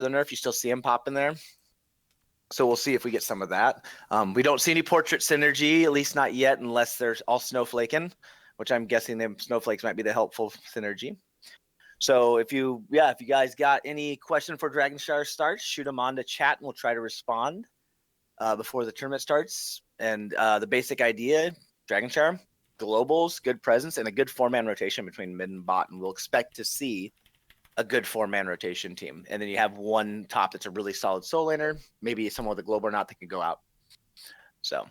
the nerf. You still see them pop in there. So we'll see if we get some of that. We don't see any portrait synergy, at least not yet, unless they're all snowflaking, which I'm guessing them snowflakes might be the helpful synergy. So if you guys got any question for Dragonshire starts, shoot them on the chat and we'll try to respond before the tournament starts. And the basic idea, Dragonshire, globals, good presence, and a good 4-man rotation between mid and bot. And we'll expect to see a good 4-man rotation team. And then you have one top that's a really solid soul laner, maybe someone with a global or not that can go out. So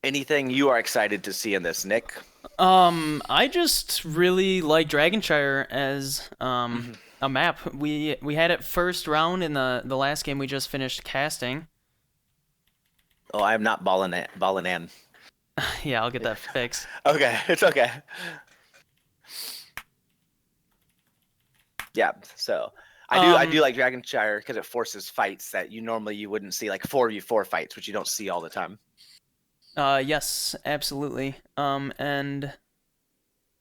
anything you are excited to see in this, Nick? I just really like Dragonshire as a map. We had it first round in the last game we just finished casting. Oh, I am not balling in. Yeah, I'll get that fixed. Okay, it's okay. Yeah, so I do like Dragonshire because it forces fights that you wouldn't see, like 4v4 fights, which you don't see all the time. Yes, absolutely. And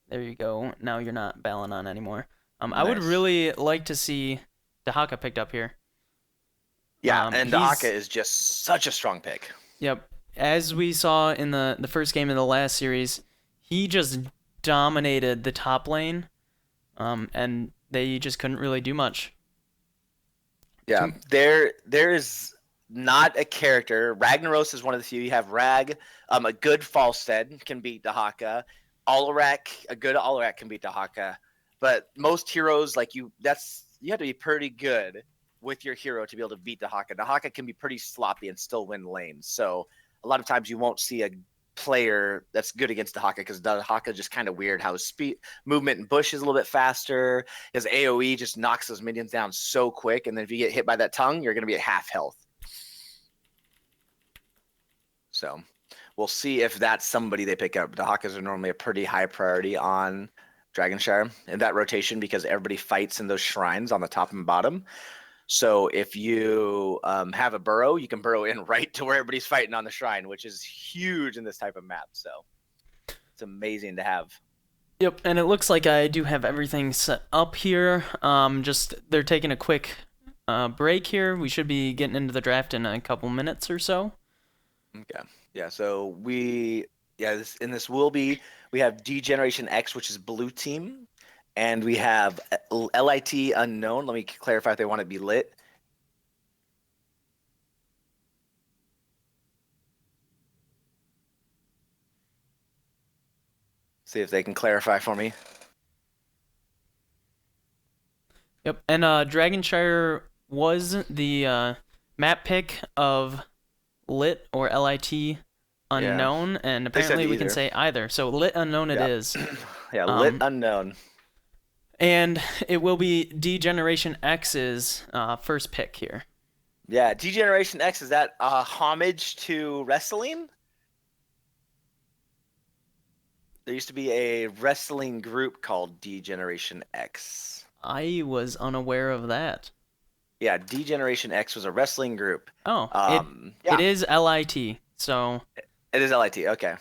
there you go. Now you're not Balanon anymore. Nice. I would really like to see Dahaka picked up here. Yeah, and Dahaka is just such a strong pick. Yep. As we saw in the first game in the last series, he just dominated the top lane, and they just couldn't really do much. Yeah, there is not a character. Ragnaros is one of the few. You have Rag, a good Falstead can beat Dahaka. Alarak, a good Alarak can beat Dahaka. But most heroes, like you have to be pretty good with your hero to be able to beat Dahaka. Dahaka can be pretty sloppy and still win lanes. So a lot of times you won't see a player that's good against Dahaka because Dahaka is just kind of weird how his speed movement and bush is a little bit faster. His AoE just knocks those minions down so quick, and then if you get hit by that tongue, you're going to be at half health. So we'll see if that's somebody they pick up. Dahakas are normally a pretty high priority on Dragonshire in that rotation because everybody fights in those shrines on the top and bottom. So if you have a burrow, you can burrow in right to where everybody's fighting on the shrine, which is huge in this type of map. So it's amazing to have. Yep, and it looks like I do have everything set up here. Just they're taking a quick break here. We should be getting into the draft in a couple minutes or so. Okay. Yeah. So we have D Generation X, which is blue team. And we have LiT unknown. Let me clarify if they want to be lit. See if they can clarify for me. Yep, and Dragonshire was the map pick of LiT or LiT unknown, and apparently we can say either. So LiT unknown it is. Yeah, LiT unknown. And it will be D Generation X's first pick here. Yeah, D Generation X, is that a homage to wrestling? There used to be a wrestling group called D Generation X. I was unaware of that. Yeah, D Generation X was a wrestling group. Oh, it is LiT, so... It is LiT, okay.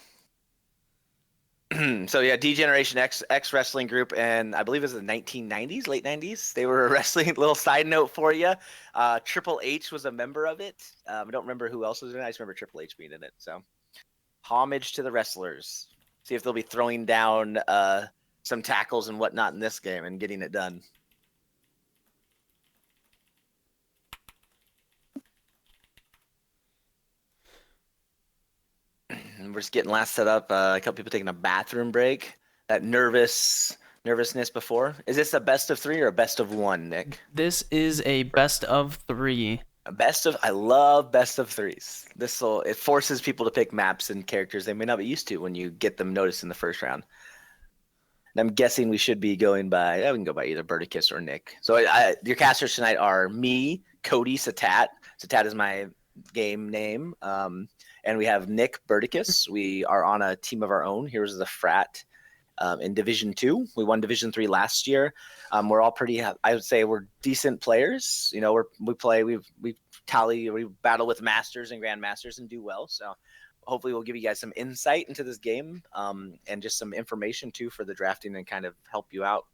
So yeah, D Generation X wrestling group, and I believe it was the 1990s, late 90s. They were a wrestling. Little side note for you, Triple H was a member of it. I don't remember who else was in it. I just remember Triple H being in it. So, homage to the wrestlers. See if they'll be throwing down some tackles and whatnot in this game and getting it done. We're just getting last set up. A couple people taking a bathroom break. That nervousness before. Is this a best of 3 or a best of 1, Nick? This is a best of 3. I love best of 3s. It forces people to pick maps and characters they may not be used to when you get them noticed in the first round. And I'm guessing we should be going by. We can go by either Birdicus or Nick. So your casters tonight are me, Cody, Satat. Satat is my game name. And we have Nick Birdicus. We are on a team of our own. Here's the frat in Division 2. We won Division 3 last year. We're all pretty, I would say we're decent players. You know, we battle with masters and grandmasters and do well. So hopefully we'll give you guys some insight into this game and just some information too for the drafting and kind of help you out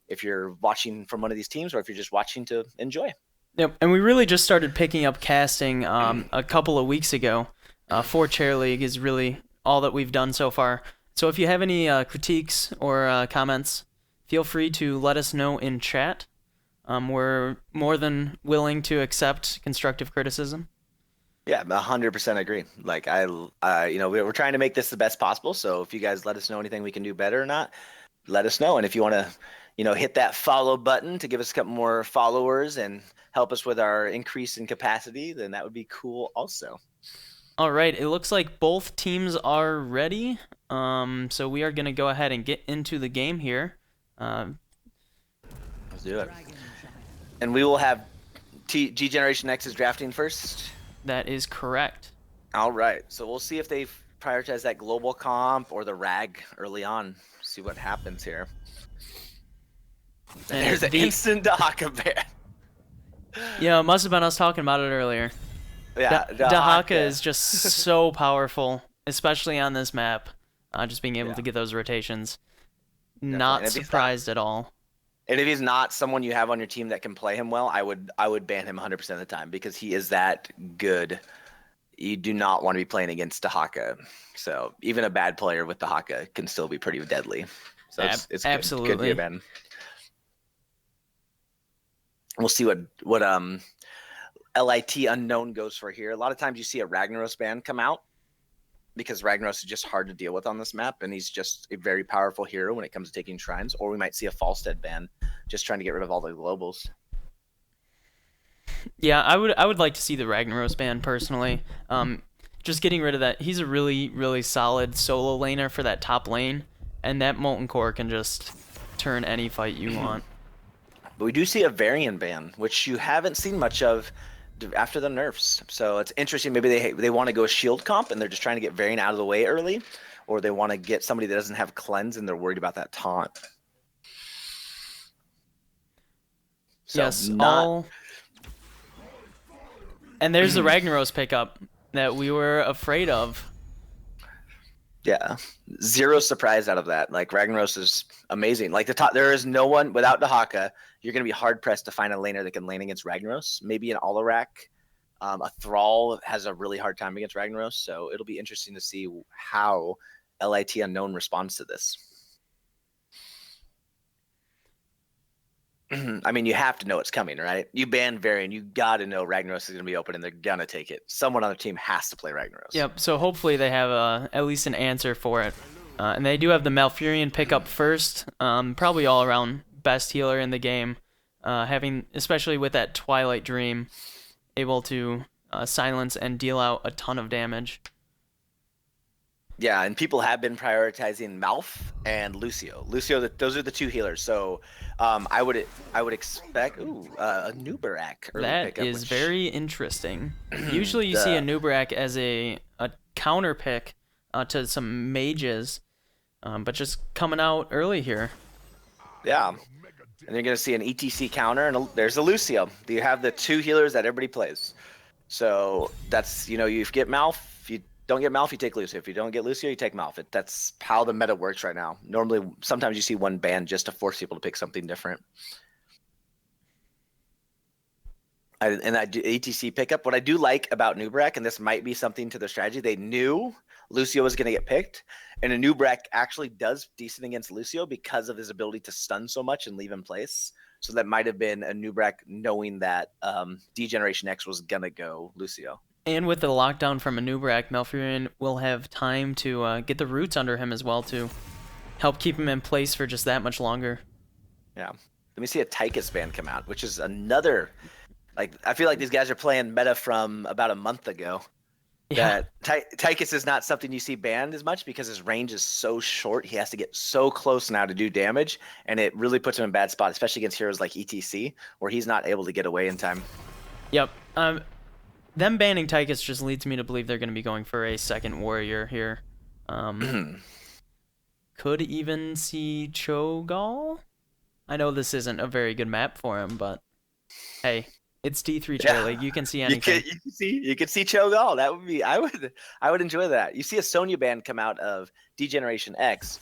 if you're watching from one of these teams or if you're just watching to enjoy. Yep, and we really just started picking up casting a couple of weeks ago. For Chair League is really all that we've done so far. So if you have any critiques or comments, feel free to let us know in chat. We're more than willing to accept constructive criticism. Yeah, 100% agree. Like we're trying to make this the best possible. So if you guys let us know anything we can do better or not, let us know. And if you want to, hit that follow button to give us a couple more followers and help us with our increase in capacity, then that would be cool also. All right, it looks like both teams are ready. So we are going to go ahead and get into the game here. Let's do it. And we will have G Generation X is drafting first. That is correct. All right. So we'll see if they prioritize that global comp or the RAG early on. See what happens here. And there's an instant Dahaka ban. Yeah, it must have been us talking about it earlier. Yeah, Dahaka is just so powerful, especially on this map. Just being able to get those rotations. Not surprised at all. And if he's not someone you have on your team that can play him well, I would ban him 100% of the time because he is that good. You do not want to be playing against Dahaka. So even a bad player with Dahaka can still be pretty deadly. So it's absolutely good to be a ban. We'll see what LiT unknown goes for here. A lot of times you see a Ragnaros ban come out because Ragnaros is just hard to deal with on this map, and he's just a very powerful hero when it comes to taking shrines. Or we might see a Falstead ban, just trying to get rid of all the globals. Yeah, I would like to see the Ragnaros ban personally. Just getting rid of that. He's a really, really solid solo laner for that top lane, and that Molten Core can just turn any fight you want. But we do see a Varian ban, which you haven't seen much of after the nerfs. So it's interesting. Maybe they want to go shield comp and they're just trying to get Varian out of the way early, or they want to get somebody that doesn't have cleanse and they're worried about that taunt. So yes, and there's the Ragnaros pickup that we were afraid of. Yeah, zero surprise out of that. Like Ragnaros is amazing. Like there is no one without Dahaka. You're going to be hard pressed to find a laner that can lane against Ragnaros. Maybe an Alarak. A Thrall has a really hard time against Ragnaros, so it'll be interesting to see how LiT Unknown responds to this. I mean, you have to know it's coming, right? You ban Varian, you got to know Ragnaros is going to be open and they're going to take it. Someone on the team has to play Ragnaros. Yep, so hopefully they have at least an answer for it. And they do have the Malfurion pickup first, probably all around best healer in the game, having, especially with that Twilight Dream, able to silence and deal out a ton of damage. Yeah, and people have been prioritizing Malf and Lucio. Those are the two healers. So I would expect a Nubarak early that pickup, is very interesting. Usually you see a Nubarak as a counter pick to some mages, but just coming out early here. Yeah, and you're going to see an ETC counter, and there's a Lucio. You have the two healers that everybody plays. So that's, you get Malf. If you don't get Malf, you take Lucio. If you don't get Lucio, you take Malf. That's how the meta works right now. Normally, sometimes you see one ban just to force people to pick something different. And I do ETC pickup. What I do like about Nubarak, and this might be something to their strategy, they knew Lucio was going to get picked, and a Nubarak actually does decent against Lucio because of his ability to stun so much and leave in place. So that might have been a Nubarak knowing that D-Generation X was going to go Lucio. And with the lockdown from a Nubarak, Malfurion will have time to get the roots under him as well to help keep him in place for just that much longer. Yeah. Let me see a Tychus ban come out, which is another... I feel like these guys are playing meta from about a month ago. Yeah. Tychus is not something you see banned as much because his range is so short. He has to get so close now to do damage, and it really puts him in a bad spot, especially against heroes like ETC, where he's not able to get away in time. Yep. Them banning Tychus just leads me to believe they're going to be going for a second warrior here. Could even see Cho'Gall. I know this isn't a very good map for him, but hey, it's D3 Chair League. You can see anything. You can see Cho'Gall. That would be. I would enjoy that. You see a Sonya ban come out of D-Generation X.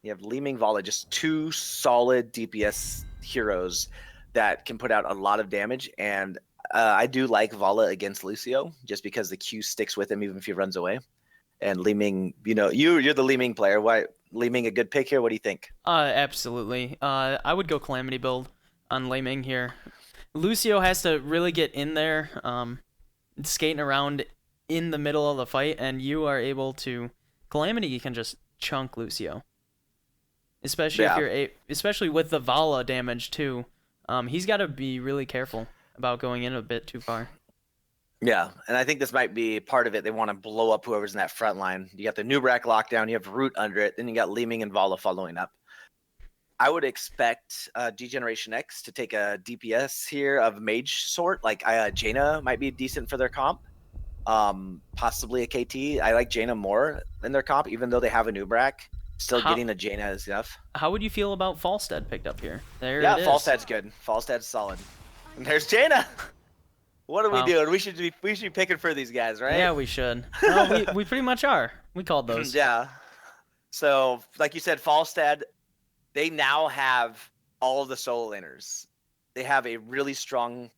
You have Li Ming, Vala, just two solid DPS heroes that can put out a lot of damage. And I do like Vala against Lucio just because the Q sticks with him even if he runs away. And Li Ming, you're the Li Ming player. Why Li Ming a good pick here? What do you think? Absolutely. I would go Calamity build on Lei Ming here. Lucio has to really get in there, skating around in the middle of the fight, and you are able to. Calamity can just chunk Lucio, especially if you're especially with the Vala damage too. He's got to be really careful about going in a bit too far. Yeah, and I think this might be part of it. They want to blow up whoever's in that front line. You got the Nubrak lockdown, you have Root under it, then you got Li Ming and Vala following up. I would expect Degeneration X to take a DPS here of mage sort. Like Jaina might be decent for their comp. Possibly a KT. I like Jaina more than their comp, even though they have a Nubrak. Still getting a Jaina is enough. How would you feel about Falstad picked up here? Yeah, Falstad's good. Falstad's solid. And there's Jaina. What are we doing? We should be picking for these guys, right? Yeah, we should. Well, we pretty much are. We called those. Yeah. So, like you said, Falstad, they now have all of the solo laners. They have a really strong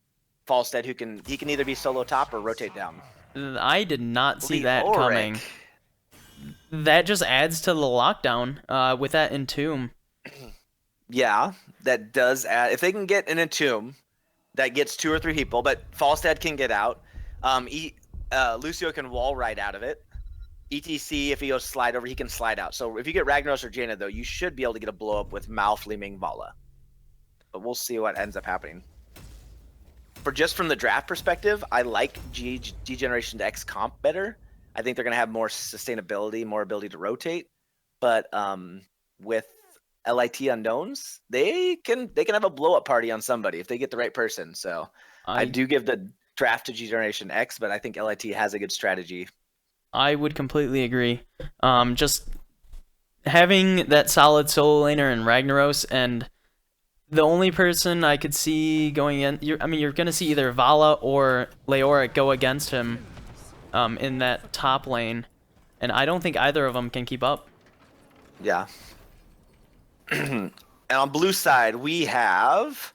Falstad who can either be solo top or rotate down. I did not see that coming. That just adds to the lockdown with that Entomb. Yeah, that does add. If they can get an Entomb that gets 2 or 3 people, but Falstad can get out. Lucio can wall right out of it. ETC, if he goes slide over, he can slide out. So if you get Ragnaros or Jaina, though, you should be able to get a blow up with Malf, Li Ming, Vala. But we'll see what ends up happening. Just from the draft perspective, I like Degeneration X comp better. I think they're going to have more sustainability, more ability to rotate. But with LiT unknowns, they can have a blow up party on somebody if they get the right person. So I do give the draft to Degeneration X, but I think LiT has a good strategy. I would completely agree. Just having that solid solo laner in Ragnaros, and the only person I could see going in, you're going to see either Vala or Leoric go against him in that top lane, and I don't think either of them can keep up. Yeah. And on blue side, we have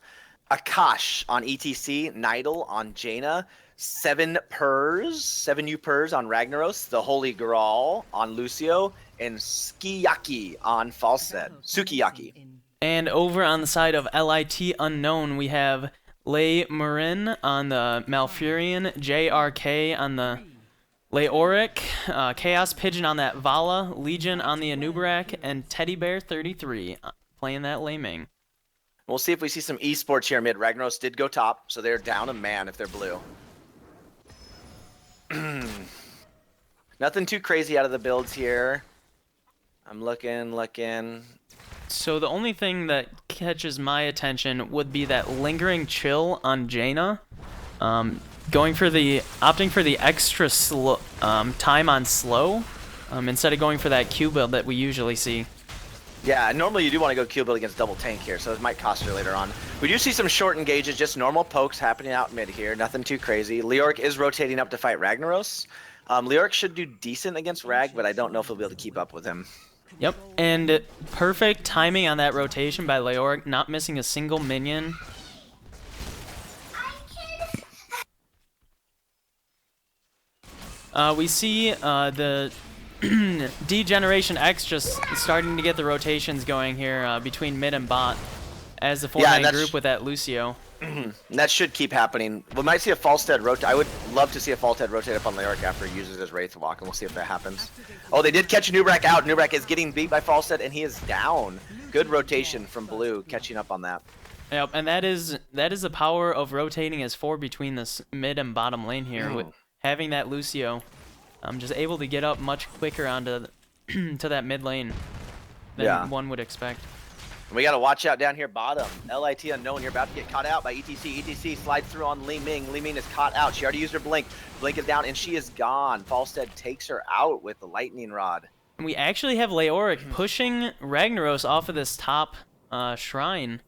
Akash on ETC, Nidal on Jaina, 7 U Purs on Ragnaros, the Holy Grawl on Lucio, and Skiyaki on Falstad. Sukiyaki. And over on the side of LiT Unknown, we have Lei Marin on the Malfurion, JRK on the Leoric, Chaos Pigeon on that Vala, Legion on the Anubrak, and Teddy Bear 33 playing that Lei Ming. We'll see if we see some esports here mid. Ragnaros did go top, so they're down a man if they're blue. Nothing too crazy out of the builds here. I'm looking. So the only thing that catches my attention would be that lingering chill on Jaina. Opting for the extra slow time on slow instead of going for that Q build that we usually see. Yeah, normally you do want to go Q build against double tank here, so it might cost you later on. We do see some short engages, just normal pokes happening out mid here, nothing too crazy. Leoric is rotating up to fight Ragnaros. Leoric should do decent against Rag, but I don't know if he'll be able to keep up with him. Yep, and perfect timing on that rotation by Leoric, not missing a single minion. We see the Degeneration X just starting to get the rotations going here between mid and bot as the 4-man group with that Lucio. That should keep happening. We might see a Falstad rotate. I would love to see a Falstad rotate up on Leoric after he uses his Wraith Walk, and we'll see if that happens. Oh, they did catch Nubrak out. Nubrak is getting beat by Falstad, and he is down. Good rotation from blue, catching up on that. Yep, and that is the power of rotating as 4 between this mid and bottom lane here. With having that Lucio, I'm just able to get up much quicker onto to that mid lane than one would expect. We got to watch out down here bottom. LiT Unknown, you're about to get caught out by ETC. ETC slides through on Li Ming. Li Ming is caught out. She already used her blink. Blink is down, and she is gone. Falstad takes her out with the lightning rod. And we actually have Leoric pushing Ragnaros off of this top shrine.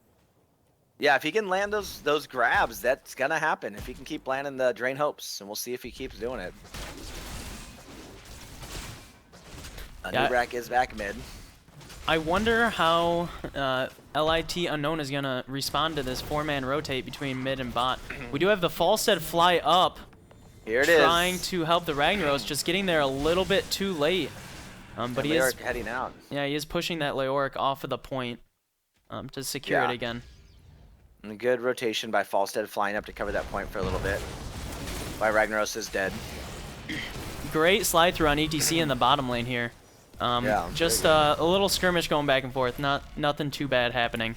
Yeah, if he can land those grabs, that's going to happen. If he can keep landing the Drain Hopes, and we'll see if he keeps doing it. Nubrak is back mid. I wonder how LiT Unknown is going to respond to this 4-man rotate between mid and bot. We do have the Falstead fly up. Here it is. Trying to help the Ragnaros, just getting there a little bit too late. But he is heading out. Yeah, he is pushing that Leoric off of the point to secure it again. And a good rotation by Falstead flying up to cover that point for a little bit. Why Ragnaros is dead. Great slide through on ETC in the bottom lane here. Just a little skirmish going back and forth. Nothing too bad happening.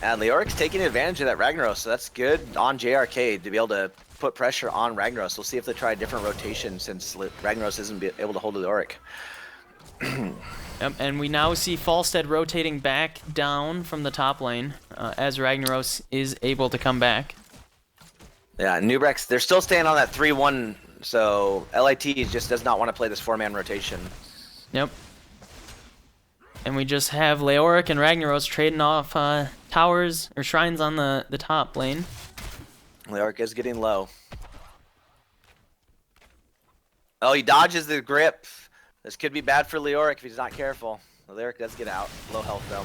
And Leoric's taking advantage of that Ragnaros, so that's good on JRK to be able to put pressure on Ragnaros. We'll see if they try a different rotation since Ragnaros isn't able to hold Leoric. And we now see Falstead rotating back down from the top lane as Ragnaros is able to come back. Yeah, Nubrex, they're still staying on that 3-1, so LiT just does not want to play this 4-man rotation. Yep. And we just have Leoric and Ragnaros trading off towers or shrines on the top lane. Leoric is getting low. Oh, he dodges the grip. This could be bad for Leoric if he's not careful. Leoric does get out. Low health, though.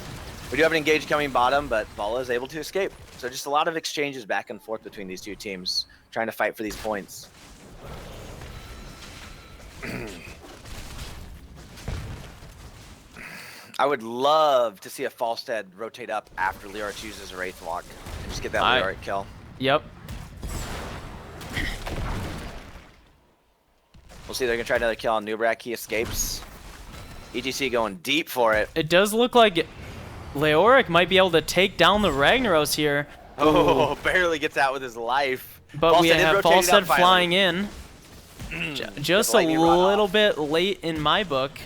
We do have an engage coming bottom, but Vala is able to escape. So just a lot of exchanges back and forth between these two teams, trying to fight for these points. I would love to see a Falstead rotate up after Leoric uses a Wraith Walk and just get that Leoric kill. Yep. We'll see. They're going to try another kill on Nubrak. He escapes. ETC going deep for it. It does look like Leoric might be able to take down the Ragnaros here. Oh, barely gets out with his life. But Falstead we have Falstead flying in. Just a little bit late in my book.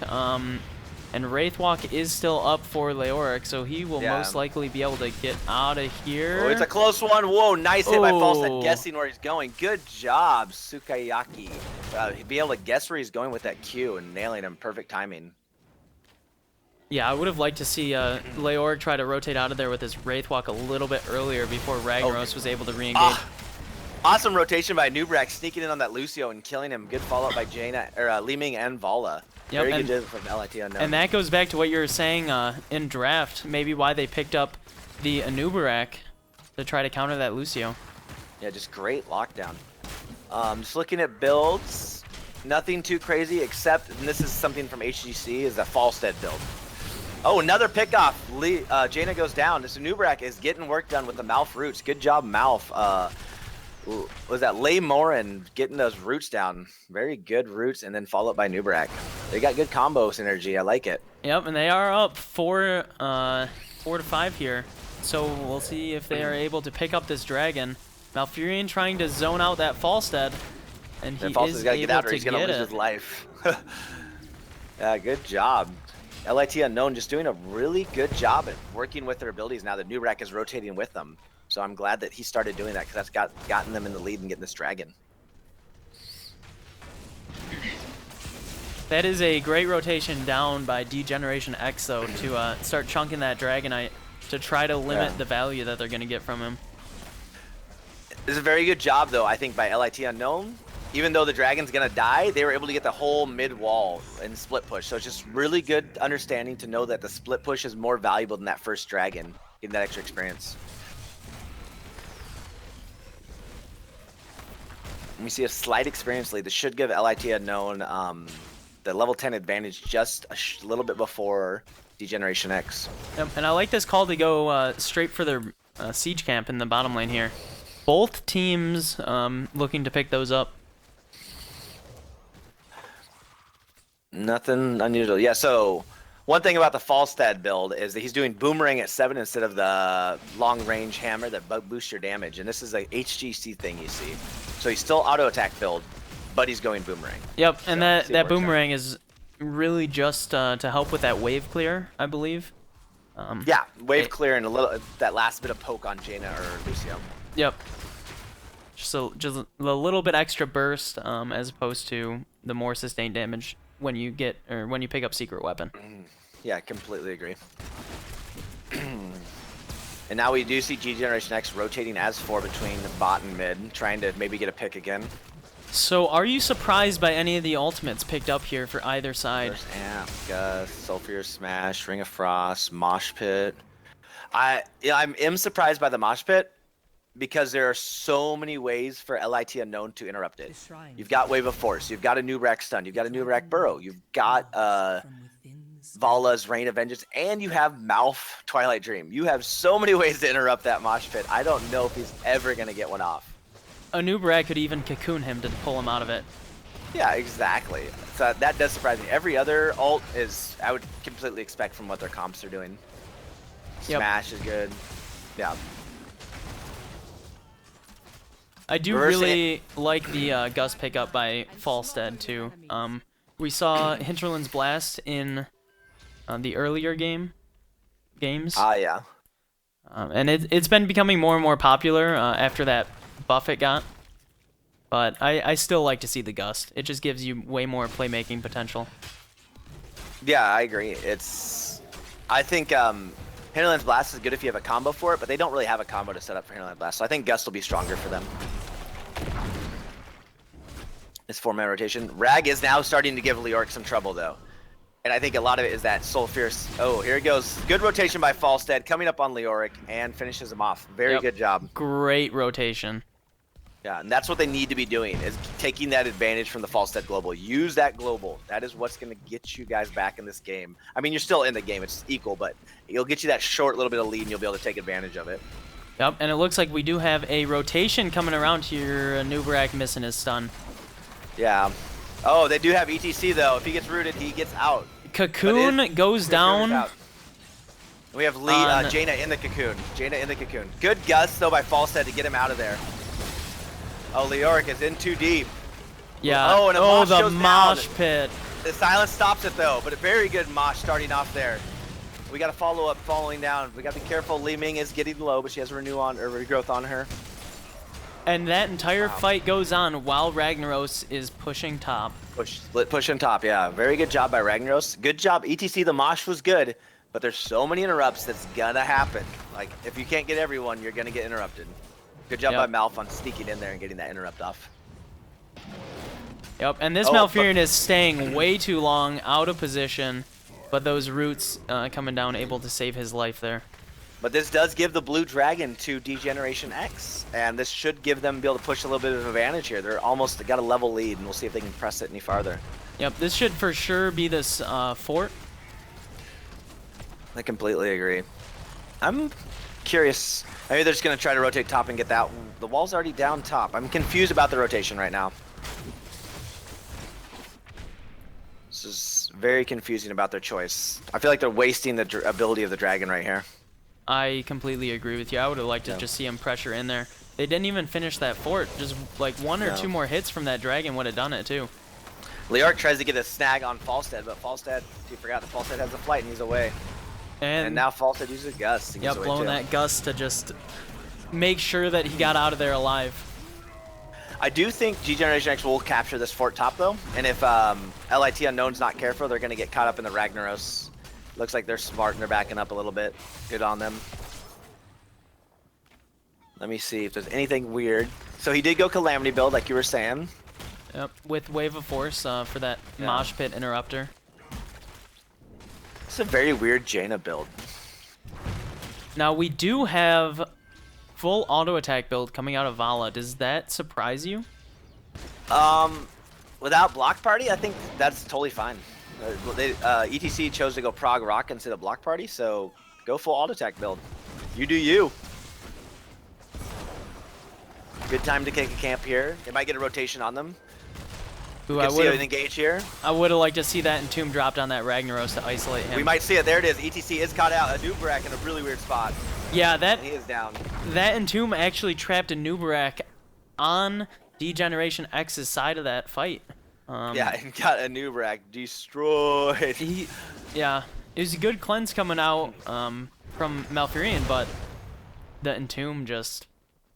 And Wraithwalk is still up for Leoric, so he will most likely be able to get out of here. Oh, it's a close one. Whoa, nice hit by Falstead, guessing where he's going. Good job, Sukayaki. He'd be able to guess where he's going with that Q and nailing him. Perfect timing. Yeah, I would have liked to see Leoric try to rotate out of there with his Wraithwalk a little bit earlier before Ragnaros was able to re-engage. Awesome rotation by Nubrak, sneaking in on that Lucio and killing him. Good follow-up by Jaina, or Li Ming and Vala. Yep, Very good from LiT Unknown. And that goes back to what you were saying in draft, maybe why they picked up the Anubarak to try to counter that Lucio. Yeah, just great lockdown. Just looking at builds, nothing too crazy except, and this is something from HGC, is a Falstead build. Oh, another pickoff. Jaina goes down. This Anubarak is getting work done with the Malf roots. Good job, Malf. Was that Lay Morin getting those roots down? Very good roots, and then followed by Nubrak. They got good combo synergy. I like it. Yep, and they are up 4 to 5 here. So we'll see if they are able to pick up this dragon. Malfurion trying to zone out that Falstead, and he is able get out or to he's gonna lose his life. Yeah, good job. LiT Unknown just doing a really good job at working with their abilities now that Nubrak is rotating with them. So I'm glad that he started doing that because that's gotten them in the lead and getting this dragon. That is a great rotation down by D-Generation X, though, to start chunking that Dragonite to try to limit the value that they're going to get from him. It's a very good job, though, I think, by LiT Unknown. Even though the dragon's going to die, they were able to get the whole mid-wall and split push. So it's just really good understanding to know that the split push is more valuable than that first dragon, getting that extra experience. We see a slight experience lead. This should give LiT Unknown the level 10 advantage just a little bit before D-Generation X. Yep, and I like this call to go straight for their siege camp in the bottom lane here. Both teams looking to pick those up. Nothing unusual. Yeah, so one thing about the Falstead build is that he's doing Boomerang at 7 instead of the long-range hammer that boosts your damage. And this is a HGC thing you see. So he's still auto-attack build, but he's going Boomerang. Yep, and that Boomerang is really just to help with that wave clear, I believe. Yeah, wave clear and a little that last bit of poke on Jaina or Lucio. Yep. Just a little bit extra burst as opposed to the more sustained damage when you get or when you pick up secret weapon. Yeah, I completely agree. And now we do see G-Generation X rotating as 4 between bot and mid, trying to maybe get a pick again. So, are you surprised by any of the ultimates picked up here for either side? There's Amp, Gust, Sulfur Smash, Ring of Frost, Mosh Pit. I'm surprised by the Mosh Pit because there are so many ways for LiT Unknown to interrupt it. You've got Wave of Force, you've got a new Rack Stun, you've got a new Rack Burrow, you've got Vala's Rain of Vengeance, and you have Malf Twilight Dream. You have so many ways to interrupt that Mosh Pit. I don't know if he's ever going to get one off. A new Brad could even cocoon him to pull him out of it. Yeah, exactly. So that does surprise me. Every other ult is, I would completely expect from what their comps are doing. Smash is good. Yeah. I do really like the Gust pickup by Falstead too. We saw Hinterland's Blast in the earlier games. Yeah. And it's been becoming more and more popular after that buff it got. But I still like to see the Gust. It just gives you way more playmaking potential. Yeah, I agree. I think Hinterland's Blast is good if you have a combo for it, but they don't really have a combo to set up for Hinterland's Blast, so I think Gust will be stronger for them. This 4-man rotation. Rag is now starting to give Leoric some trouble, though. And I think a lot of it is that Soul Fierce. Oh, here it goes. Good rotation by Falstead, coming up on Leoric, and finishes him off. Very good job. Great rotation. Yeah, and that's what they need to be doing, is taking that advantage from the Falstead Global. Use that Global. That is what's going to get you guys back in this game. I mean, you're still in the game. It's equal, but it'll get you that short little bit of lead, and you'll be able to take advantage of it. Yep, and it looks like we do have a rotation coming around here. Nubarak missing his stun. Yeah. Oh, they do have ETC, though. If he gets rooted, he gets out. Cocoon goes down. We have Jaina in the Cocoon. Jaina in the Cocoon. Good Gust, though, by Falstead to get him out of there. Oh, Leoric is in too deep. Yeah. Oh, and the mosh pit. The silence stops it, though, but a very good mosh starting off there. We got to follow up, following down. We got to be careful. Li Ming is getting low, but she has a regrowth on her. And that entire fight goes on while Ragnaros is pushing top. Pushing top, yeah. Very good job by Ragnaros. Good job. ETC, the mosh was good, but there's so many interrupts that's going to happen. Like, if you can't get everyone, you're going to get interrupted. Good job by Malf on sneaking in there and getting that interrupt off. Yep, and this Malfurion is staying way too long, out of position, but those roots coming down able to save his life there. But this does give the blue dragon to Degeneration X, and this should give them be able to push a little bit of advantage here. They're almost got a level lead, and we'll see if they can press it any farther. Yep, this should for sure be this fort. I completely agree. I'm curious. Maybe they're just going to try to rotate top and get that. The wall's already down top. I'm confused about the rotation right now. This is very confusing about their choice. I feel like they're wasting the ability of the dragon right here. I completely agree with you. I would have liked to just see him pressure in there. They didn't even finish that fort. Just like one or two more hits from that dragon would have done it too. Leoric tries to get a snag on Falstead, but Falstead, he forgot that Falstead has a flight and he's away. And now Falstead uses Gust. Yep, blowing that Gust to just make sure that he got out of there alive. I do think Degeneration X will capture this fort top though, and if LiT Unknown's not careful, they're going to get caught up in the Ragnaros. Looks like they're smart and they're backing up a little bit. Good on them. Let me see if there's anything weird. So he did go Calamity build, like you were saying. Yep, with Wave of Force for that Mosh Pit interrupter. It's a very weird Jaina build. Now we do have full auto attack build coming out of Vala. Does that surprise you? Without block party, I think that's totally fine. ETC chose to go Prog Rock instead of block party, so go full auto attack build. You do you. Good time to kick a camp here. They might get a rotation on them. Ooh, I would engage here. I would have liked to see that Entomb dropped on that Ragnaros to isolate him. We might see it. There it is. ETC is caught out. A Nubarak in a really weird spot. Yeah, and he is down. That Entomb actually trapped a Nubarak on Degeneration X's side of that fight. Yeah, and got a Nubarak destroyed. It was a good cleanse coming out from Malfurion, but the Entomb just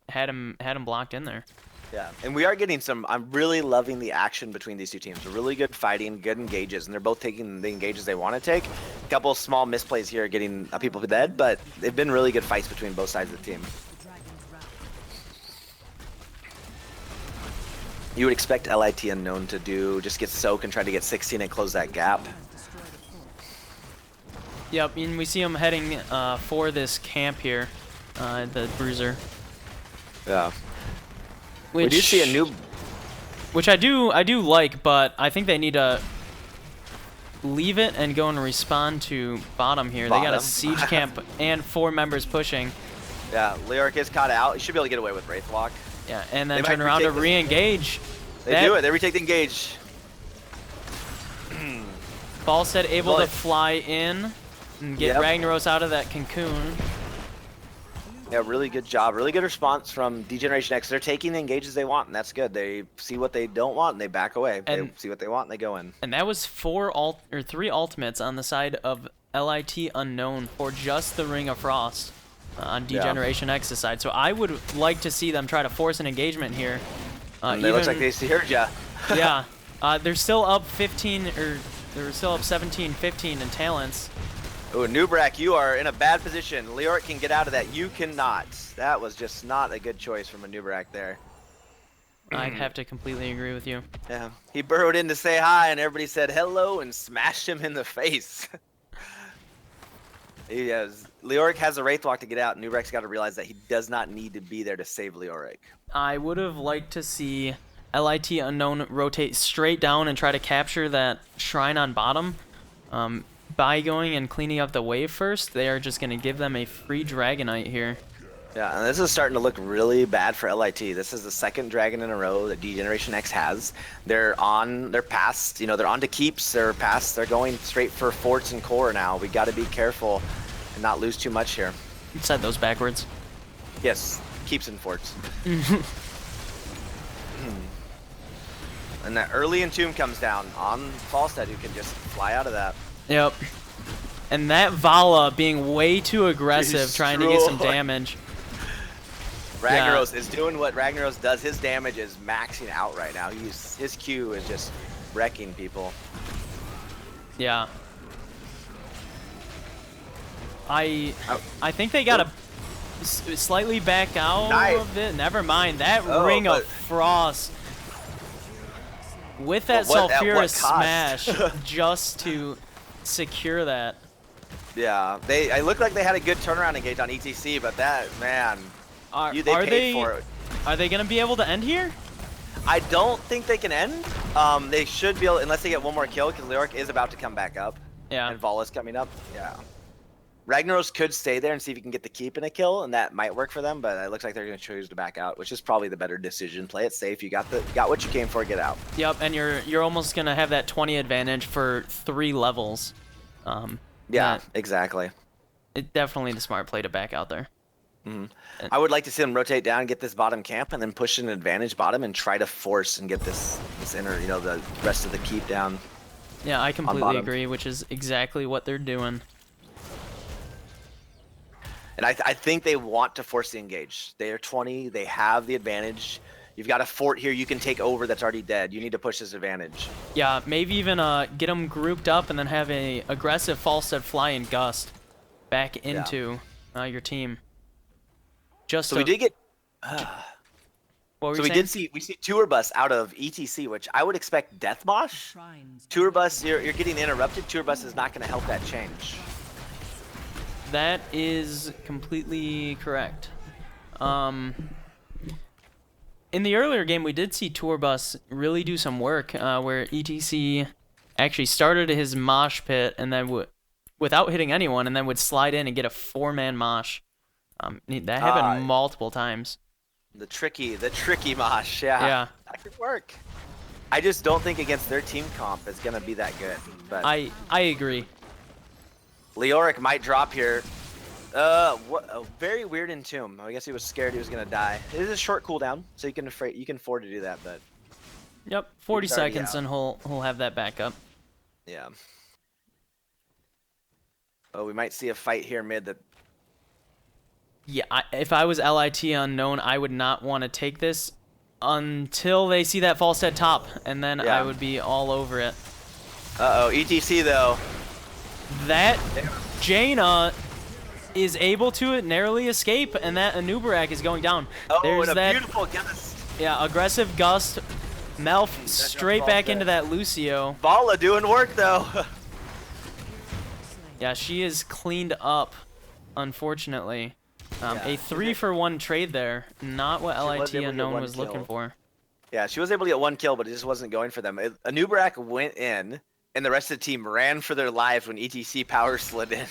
had him blocked in there. Yeah, and we are getting some. I'm really loving the action between these two teams. Really good fighting, good engages, and they're both taking the engages they want to take. A couple of small misplays here, getting people dead, but they've been really good fights between both sides of the team. You would expect LiT Unknown to do just get soak and try to get 16 and close that gap. Yep, and we see him heading for this camp here, the Bruiser. Yeah. We do see a new... Which I do like, but I think they need to leave it and go and respond to bottom here. They got a siege camp and 4 members pushing. Yeah, Leoric is caught out. He should be able to get away with Wraith Walk. Yeah, and then turn around to re-engage. They do it. They retake the engage. Falstead able to fly in and get Ragnaros out of that cocoon. Yeah, really good job. Really good response from Degeneration X. They're taking the engages they want, and that's good. They see what they don't want, and they back away. They see what they want, and they go in. And that was 3 ultimates on the side of LiT Unknown for just the Ring of Frost on Degeneration X's side. So I would like to see them try to force an engagement here. It looks like they heard ya. Yeah, they're still up 15, or they're still up 17-15 in talents. Oh, Nubrak, you are in a bad position. Leoric can get out of that. You cannot. That was just not a good choice from a Nubrak there. I'd have to completely agree with you. Yeah, he burrowed in to say hi, and everybody said hello and smashed him in the face. Leoric has a Wraith Walk to get out. Nubrak's got to realize that he does not need to be there to save Leoric. I would have liked to see LiT Unknown rotate straight down and try to capture that shrine on bottom. By going and cleaning up the wave first, they are just going to give them a free Dragonite here. Yeah, and this is starting to look really bad for LiT. This is the 2nd dragon in a row that Degeneration X has. They're past, they're on to keeps. They're going straight for forts and core now. We got to be careful and not lose too much here. You said those backwards. Yes, keeps and forts. And that early Entomb comes down on Falstead, who can just fly out of that. Yep. And that Vala being way too aggressive, trying to get some damage. Ragnaros is doing what Ragnaros does. His damage is maxing out right now. His Q is just wrecking people. Yeah. I think they gotta slightly back out of it. Never mind. That Ring of Frost. With that Sulfurous Smash, just to secure that. Yeah, I look like they had a good turnaround engage on ETC, but that, man, they paid for it. Are they going to be able to end here? I don't think they can end. They should be able, unless they get one more kill, because Leoric is about to come back up. Yeah. And Vala's coming up. Yeah. Ragnaros could stay there and see if he can get the keep and a kill, and that might work for them, but it looks like they're going to choose to back out, which is probably the better decision. Play it safe. You got what you came for, get out. Yep, and you're almost going to have that 20 advantage for 3 levels. Yeah, exactly. It's definitely the smart play to back out there. I would like to see them rotate down, get this bottom camp, and then push an advantage bottom and try to force and get this inner, the rest of the keep down. Yeah, I completely agree, which is exactly what they're doing. And I think they want to force the engage. They are 20. They have the advantage. You've got a fort here you can take over that's already dead. You need to push this advantage. Yeah, maybe even get them grouped up and then have a aggressive Falstead fly and gust back into your team. Just so we did get. What were so you we saying? we see Tour Bus out of ETC, which I would expect Death Mosh. Tour Bus, you're getting interrupted. Tour Bus is not going to help that change. That is completely correct. In the earlier game, we did see Tour Bus really do some work, where ETC actually started his mosh pit and then without hitting anyone, and then would slide in and get a 4-man mosh. That happened multiple times. The tricky mosh, yeah. That could work. I just don't think against their team comp is gonna be that good. But I agree. Leoric might drop here. What a very weird Entomb. I guess he was scared he was gonna die. It is a short cooldown, so you can afford to do that, but. Yep, 40 seconds and he'll have that back up. Yeah. Oh, we might see a fight here mid that. Yeah, if I was LiT Unknown, I would not want to take this until they see that Falstead top, and then I would be all over it. Uh-oh, ETC though. That Jaina is able to narrowly escape, and that Anubarak is going down. Oh, There's and a that beautiful gust. Yeah, aggressive gust Melf straight back into that Lucio. Vala doing work though. Yeah, she is cleaned up, unfortunately. A 3-for-1 trade there. Not what LiT Unknown was looking for. Yeah, she was able to get 1 kill, but it just wasn't going for them. Anubrak went in, and the rest of the team ran for their lives when ETC power slid in.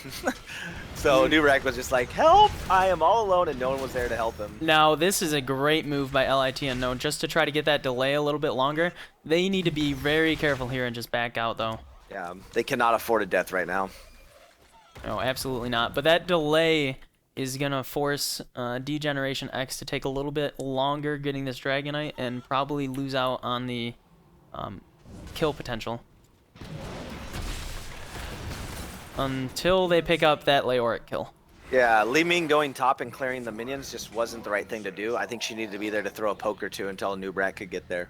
So Anubrak was just like, help! I am all alone, and no one was there to help him. Now, this is a great move by LiT Unknown, just to try to get that delay a little bit longer. They need to be very careful here and just back out, though. Yeah, they cannot afford a death right now. No, absolutely not. But that delay is going to force Degeneration X to take a little bit longer getting this Dragonite and probably lose out on the kill potential. Until they pick up that Leoric kill. Yeah, Li Ming going top and clearing the minions just wasn't the right thing to do. I think she needed to be there to throw a poke or two until Anubrak could get there.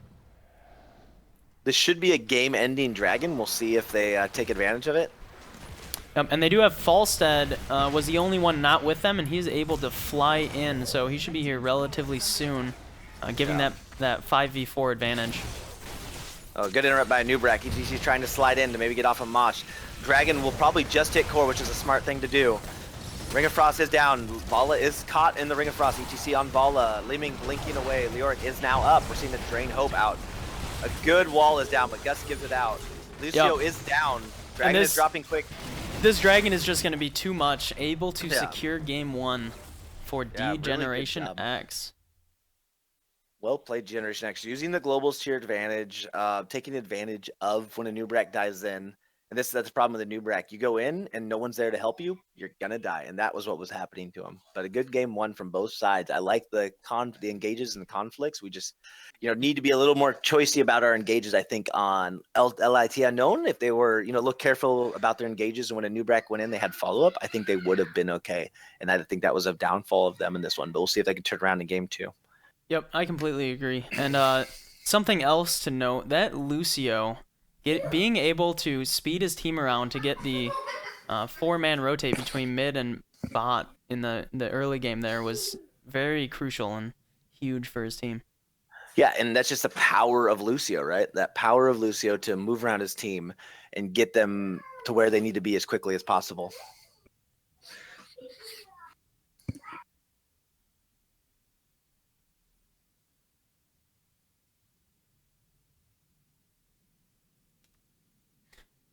This should be a game-ending dragon. We'll see if they take advantage of it. And they do have Falstead, was the only one not with them, and he's able to fly in, so he should be here relatively soon, giving that 5v4 advantage. Oh, good interrupt by Anubrak. ETC trying to slide in to maybe get off of Mosh. Dragon will probably just hit core, which is a smart thing to do. Ring of Frost is down. Vala is caught in the Ring of Frost. ETC on Vala. Li Ming blinking away. Leoric is now up. We're seeing the Drain Hope out. A good wall is down, but Gus gives it out. Lucio is down. Dragon is dropping quick. This Dragon is just going to be too much. Able to secure game 1 for Degeneration really X. Well played, Generation X. Using the globals to your advantage, taking advantage of when Anubrak dies in. And that's the problem with Anubrak. You go in and no one's there to help you, you're going to die. And that was what was happening to him. But a good game 1 from both sides. I like the engages and the conflicts. We just need to be a little more choicey about our engages, I think, on LiT Unknown. If they were, look careful about their engages, and when Anubrak went in, they had follow-up, I think they would have been okay. And I think that was a downfall of them in this one. But we'll see if they can turn around in game 2. Yep, I completely agree. And something else to note, that Lucio, being able to speed his team around to get the 4-man rotate between mid and bot in the early game there was very crucial and huge for his team. Yeah, and that's just the power of Lucio, right? That power of Lucio to move around his team and get them to where they need to be as quickly as possible.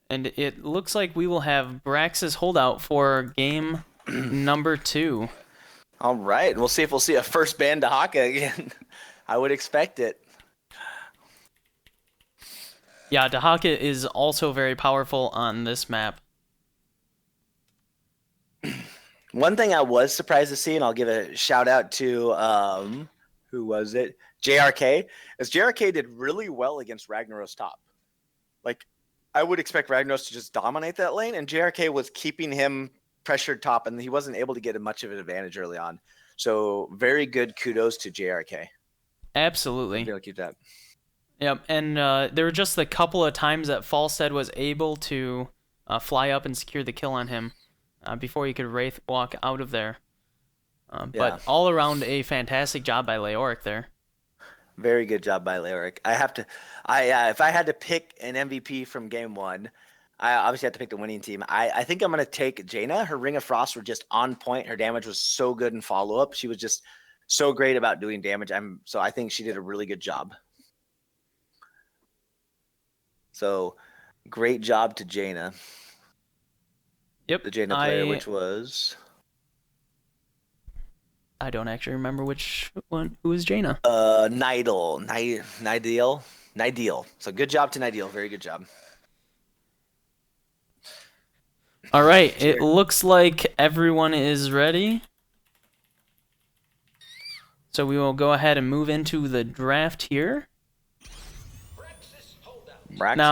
And it looks like we will have Brax's holdout for game number 2. All right, we'll see if we'll see a first ban to Haka again. I would expect it. Yeah, Dahaka is also very powerful on this map. One thing I was surprised to see, and I'll give a shout out to, who was it? JRK. As JRK did really well against Ragnaros top. Like, I would expect Ragnaros to just dominate that lane, and JRK was keeping him pressured top, and he wasn't able to get much of an advantage early on. So, very good kudos to JRK. Absolutely. I'll keep that. Yep, and there were just a couple of times that Falstead was able to fly up and secure the kill on him before he could Wraith walk out of there. But all around, a fantastic job by Leoric there. Very good job by Leoric. If I had to pick an MVP from game 1, I obviously have to pick the winning team. I think I'm going to take Jaina. Her Ring of Frost were just on point. Her damage was so good in follow-up. She was just so great about doing damage. So I think she did a really good job. So great job to Jaina. Yep. The Jaina player, which was... I don't actually remember which one. Who was Jaina? Nidal. Nidal. So good job to Nidal. Very good job. All right. It looks like everyone is ready. So we will go ahead and move into the draft here. Now,